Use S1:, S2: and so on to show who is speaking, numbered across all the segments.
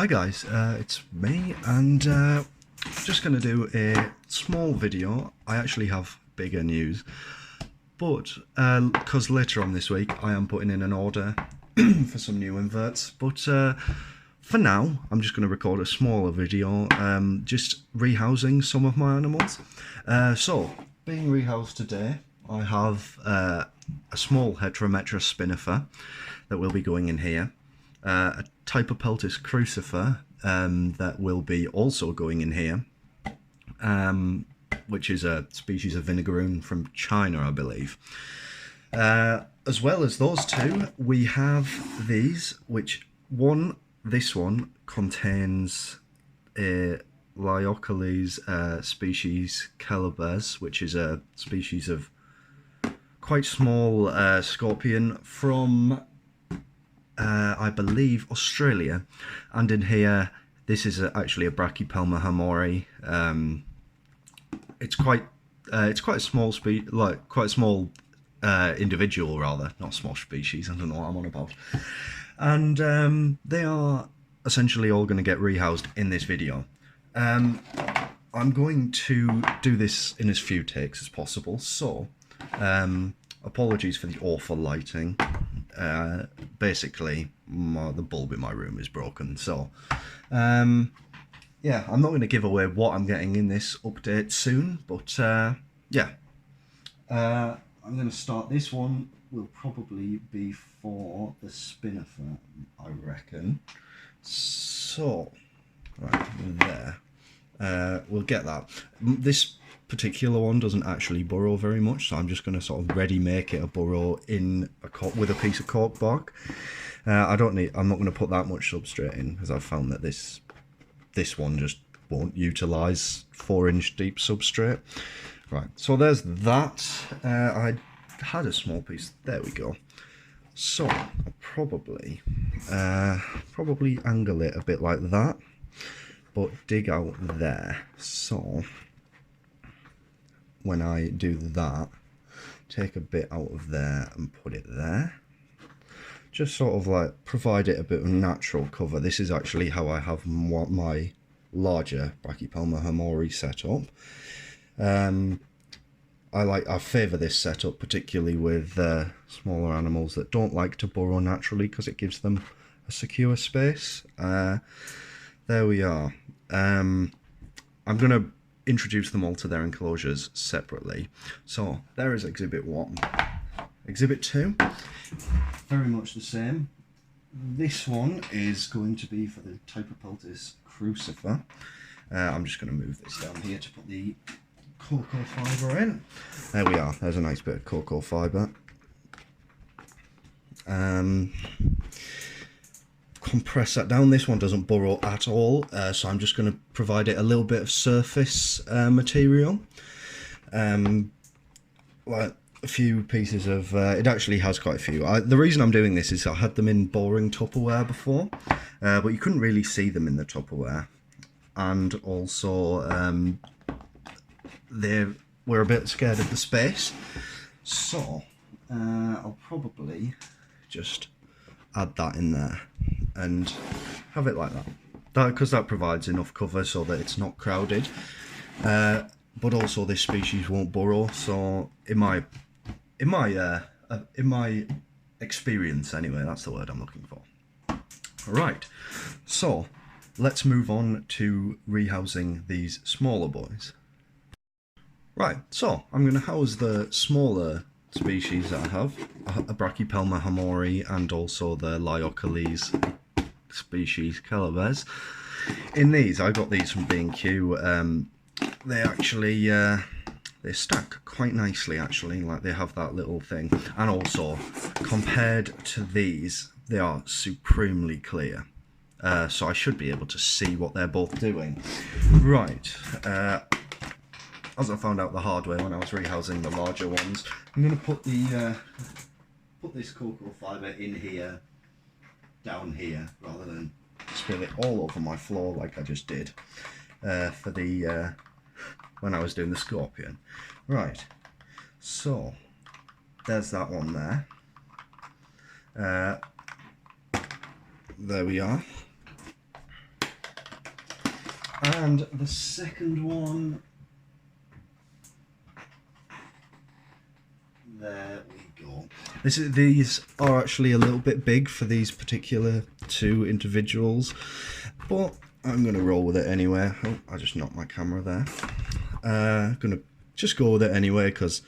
S1: Hi guys, it's me, and just going to do a small video. I actually have bigger news, but because later on this week I am putting in an order for some new inverts, but for now I'm just going to record a smaller video, just rehousing some of my animals. So, being rehoused today, I have a small heterometrous spinifer that will be going in here. A type of peltis crucifer that will be also going in here, which is a species of vinegaroon from China, I believe. As well as those two, we have these, this one contains a Lyocoles species celebes, which is a species of quite small scorpion from I believe Australia, and in here this is actually a Brachypelma hamorii. It's quite a small individual, rather, not small species. I don't know what I'm on about. And they are essentially all going to get rehoused in this video. I'm going to do this in as few takes as possible, so apologies for the awful lighting. Basically, the bulb in my room is broken, so yeah, I'm not going to give away what I'm getting in this update soon, but yeah, I'm going to start. This one will probably be for the spinifer, I reckon. So, right there, we'll get that. This particular one doesn't actually burrow very much, so I'm just going to sort of ready make it a burrow in with a piece of cork bark. I'm not going to put that much substrate in, because I've found that this one just won't utilize 4-inch deep substrate. Right, so there's that. I had a small piece. There we go. So I'll probably angle it a bit like that, but dig out there. So when I do that, take a bit out of there and put it there. Just sort of like provide it a bit of natural cover. This is actually how I have my larger Brachypelma hamorii set up. I favour this setup particularly with smaller animals that don't like to burrow naturally, because it gives them a secure space. There we are. I'm going to introduce them all to their enclosures separately. So there is exhibit 1. Exhibit 2, very much the same. This one is going to be for the type of peltis crucifer. I'm just going to move this down here to put the cocoa fibre in. There we are, there's a nice bit of cocoa fibre. Compress that down. This one doesn't burrow at all, so I'm just going to provide it a little bit of surface material, like a few pieces of it actually has quite a few. The reason I'm doing this is I had them in boring Tupperware before, but you couldn't really see them in the Tupperware, and also they were a bit scared of the space, so I'll probably just add that in there and have it like that, because that provides enough cover so that it's not crowded, but also this species won't burrow. So in my experience anyway, that's the word I'm looking for. Right, so let's move on to rehousing these smaller boys. Right, so I'm going to house the smaller species that I have, a Brachypelma hamorii and also the Lyocoles species celebes. In these, I got these from B&Q. They actually they stack quite nicely, actually, like they have that little thing, and also compared to these, they are supremely clear, so I should be able to see what they're both doing. Right, as I found out the hard way when I was rehousing the larger ones, I'm going to put this cocoa fibre in here, down here, rather than spill it all over my floor like I just did for the when I was doing the scorpion. Right, so there's that one there. There we are. And the second one, there we go. These are actually a little bit big for these particular two individuals, but I'm going to roll with it anyway. Oh, I just knocked my camera there. Going to just go with it anyway, because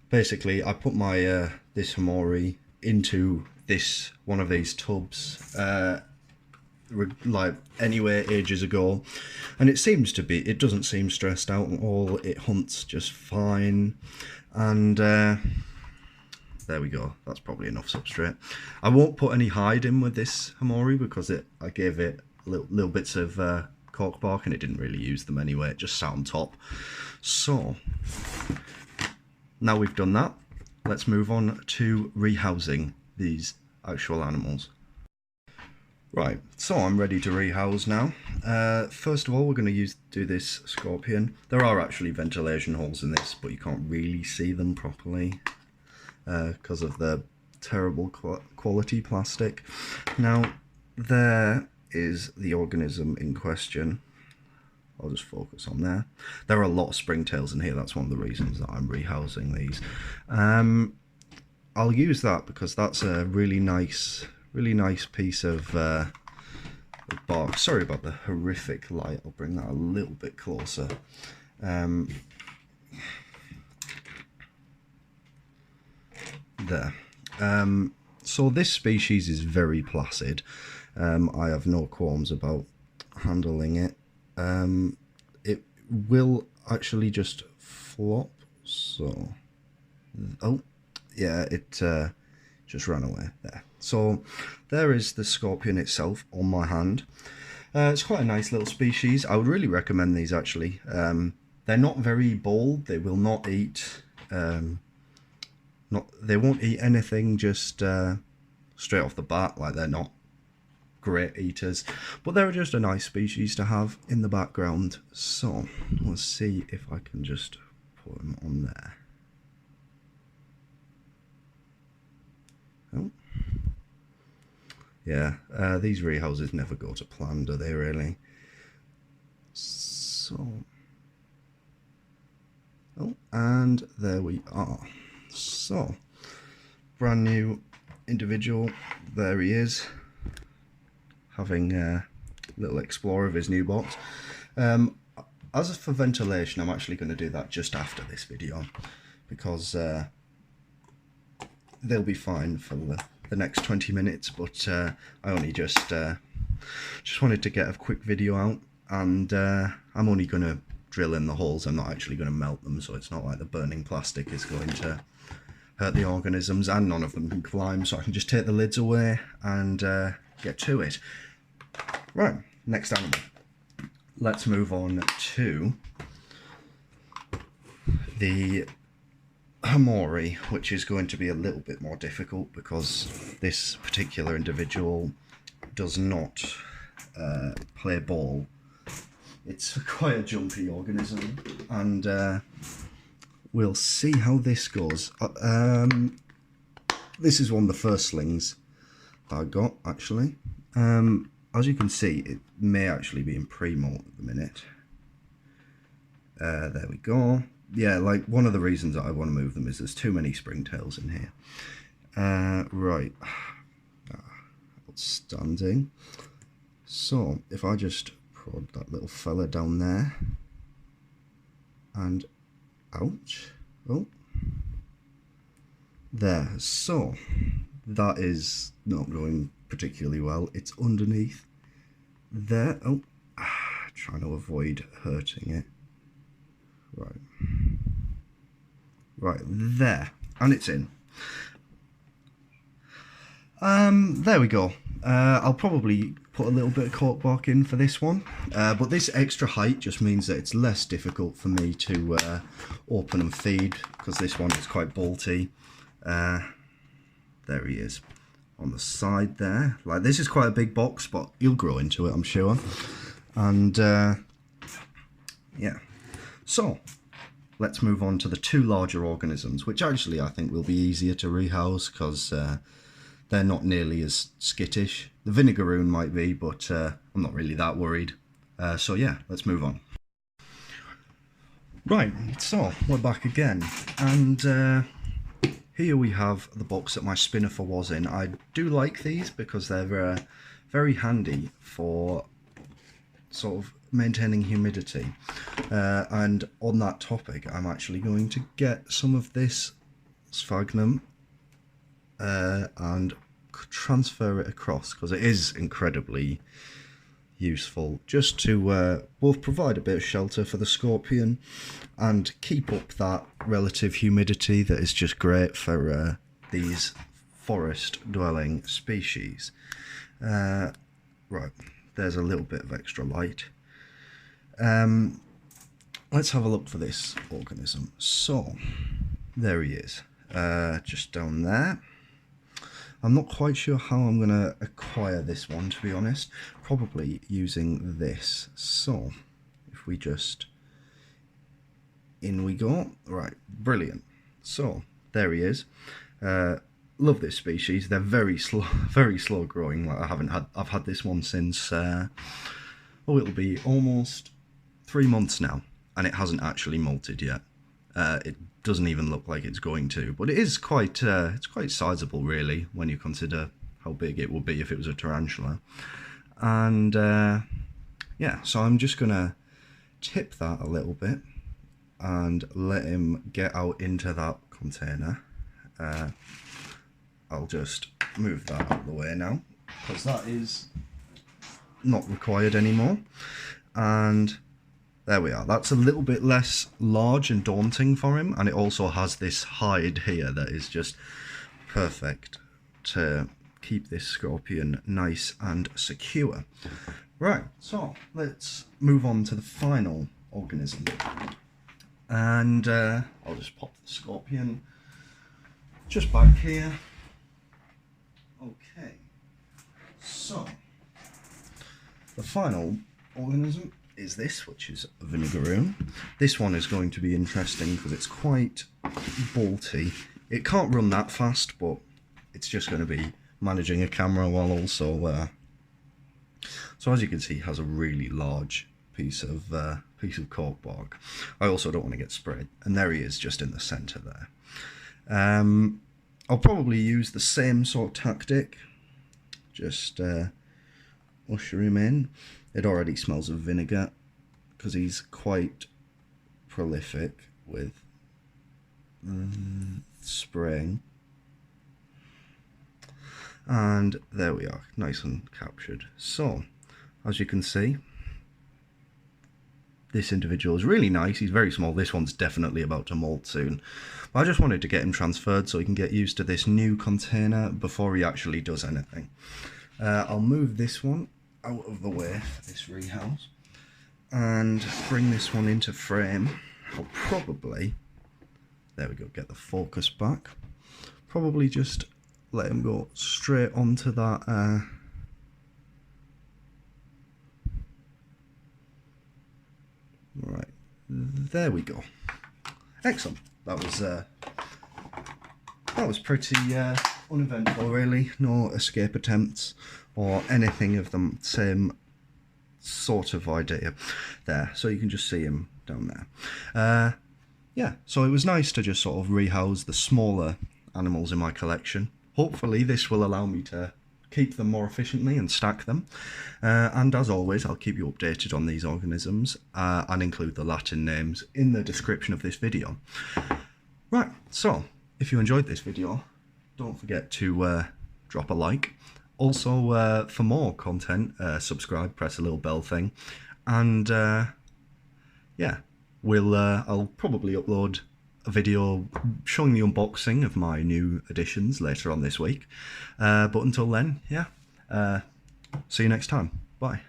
S1: basically I put my this hamorii into this one of these tubs like anyway ages ago, and it doesn't seem stressed out at all. It hunts just fine, and there we go. That's probably enough substrate. I won't put any hide in with this hamorii because I gave it little bits of cork bark and it didn't really use them anyway. It just sat on top. So now we've done that, let's move on to rehousing these actual animals. Right, so I'm ready to rehouse now. First of all, we're going to do this scorpion. There are actually ventilation holes in this, but you can't really see them properly because of the terrible quality plastic. Now, there is the organism in question. I'll just focus on there. There are a lot of springtails in here. That's one of the reasons that I'm rehousing these. I'll use that because that's a really nice piece of bark. Sorry about the horrific light. I'll bring that a little bit closer. There. So this species is very placid. I have no qualms about handling it. It will actually just flop. So, oh yeah, it just ran away there. So there is the scorpion itself on my hand. It's quite a nice little species. I would really recommend these actually. They're not very bold. They will not eat. They won't eat anything just straight off the bat. Like, they're not great eaters, but they're just a nice species to have in the background. So let's see if I can just put them on there. Oh. Yeah, these rehouses never go to plan, do they really? So, oh, and there we are. So, brand new individual, there he is, having a little explore of his new box. As for ventilation, I'm actually going to do that just after this video, because they'll be fine for the next 20 minutes, but I only just wanted to get a quick video out, and I'm only going to drill in the holes. I'm not actually going to melt them, so it's not like the burning plastic is going to hurt the organisms, and none of them can climb, so I can just take the lids away and get to it. Right, next animal. Let's move on to the hamorii, which is going to be a little bit more difficult because this particular individual does not play ball. It's quite a jumpy organism, and we'll see how this goes. This is one of the first slings that I got, actually. As you can see, it may actually be in pre-molt at the minute. There we go. Yeah, like, one of the reasons that I want to move them is there's too many springtails in here. Right. Outstanding. So, if I just prod that little fella down there. And, ouch. Oh. There. So, that is not going particularly well. It's underneath there. Oh, trying to avoid hurting it. Right there, and it's in. There we go. I'll probably put a little bit of cork bark in for this one, but this extra height just means that it's less difficult for me to open and feed, because this one is quite bolty. There he is on the side there. Like, this is quite a big box, but he'll grow into it, I'm sure. And yeah, so let's move on to the two larger organisms, which actually I think will be easier to rehouse because they're not nearly as skittish. The vinegaroon might be, but I'm not really that worried. So yeah, let's move on. Right, so we're back again, and here we have the box that my spinifer was in. I do like these because they're very handy for sort of maintaining humidity. And on that topic, I'm actually going to get some of this sphagnum and transfer it across, because it is incredibly useful just to both provide a bit of shelter for the scorpion and keep up that relative humidity that is just great for these forest dwelling species. Right, there's a little bit of extra light. Let's have a look for this organism. So there he is, just down there. I'm not quite sure how I'm going to acquire this one, to be honest. Probably using this. So, if we just... in we go. Right, brilliant. So, there he is. Love this species. They're very slow growing. Like I've had this one since, it'll be almost 3 months now, and it hasn't actually molted yet. It doesn't even look like it's going to, but it is quite it's quite sizable, really, when you consider how big it would be if it was a tarantula. And yeah, so I'm just gonna tip that a little bit and let him get out into that container. I'll just move that out of the way now, because that is not required anymore. And there we are. That's a little bit less large and daunting for him, and it also has this hide here that is just perfect to keep this scorpion nice and secure. Right, so let's move on to the final organism. And I'll just pop the scorpion just back here. Okay, so the final organism is this, which is a vinegaroon. This one is going to be interesting because it's quite bolty. It can't run that fast, but it's just going to be managing a camera while also so as you can see, it has a really large piece of cork bark. I also don't want to get sprayed, and there he is, just in the center there. I'll probably use the same sort of tactic, just usher him in. It already smells of vinegar because he's quite prolific with spraying. And there we are, nice and captured. So, as you can see, this individual is really nice. He's very small. This one's definitely about to molt soon. But I just wanted to get him transferred so he can get used to this new container before he actually does anything. I'll move this one out of the way for this rehouse and bring this one into frame. I'll probably, there we go, get the focus back. Probably just let him go straight onto that right, there we go. Excellent. That was pretty uneventful, really. No escape attempts or anything of the same sort of idea there. So you can just see him down there. Yeah, so it was nice to just sort of rehouse the smaller animals in my collection. Hopefully this will allow me to keep them more efficiently and stack them. And as always, I'll keep you updated on these organisms and include the Latin names in the description of this video. Right, so if you enjoyed this video, don't forget to drop a like. Also, for more content, subscribe, press the little bell thing, and yeah, I'll probably upload a video showing the unboxing of my new additions later on this week. But until then, yeah, see you next time. Bye.